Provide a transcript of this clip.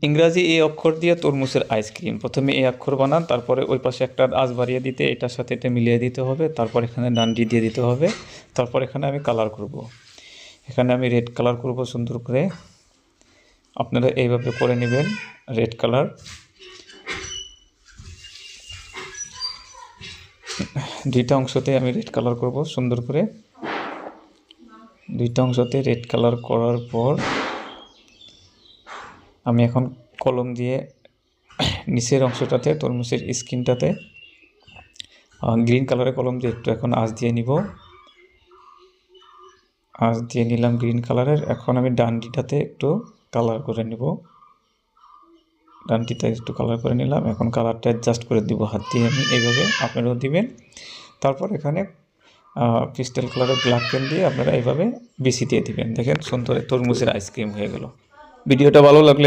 ইংরাজি এ অক্ষর দিয়ে তরমুজের আইসক্রিম। প্রথমে এ অক্ষর বানান, তারপরে ওই পাশে একটা আঁচ বাড়িয়ে দিতে এটার সাথে এটা মিলিয়ে দিতে হবে, তারপর এখানে ডান্ডি দিয়ে দিতে হবে, তারপর এখানে আমি কালার করব। এখানে আমি রেড কালার করব সুন্দর করে। আপনারা এইভাবে করে নেবেন রেড কালার। দুইটা অংশতে আমি রেড কালার করব সুন্দর করে। দুইটা অংশতে রেড কালার করার পর আমি এখন কলম দিয়ে নিচের অংশটাতে তরমুজের স্কিনটাতে গ্রিন কালারের কলম দিয়ে একটু এখন আঁচ দিয়ে নিব। আঁচ দিয়ে নিলাম গ্রিন কালারের। এখন আমি ডান্ডিটাতে একটু কালার করে নেব। ডান্ডিটা একটু কালার করে নিলাম। এখন কালারটা অ্যাডজাস্ট করে দিব হাত দিয়ে আমি, এইভাবে আপনারাও দিবেন। তারপর এখানে পিস্টেল কালারের ব্ল্যাক পেন দিয়ে আপনারা এইভাবে বিছি দিয়ে দিবেন। দেখেন সুন্দর তরমুজের আইসক্রিম হয়ে গেল। ভিডিওটা ভালো লাগলে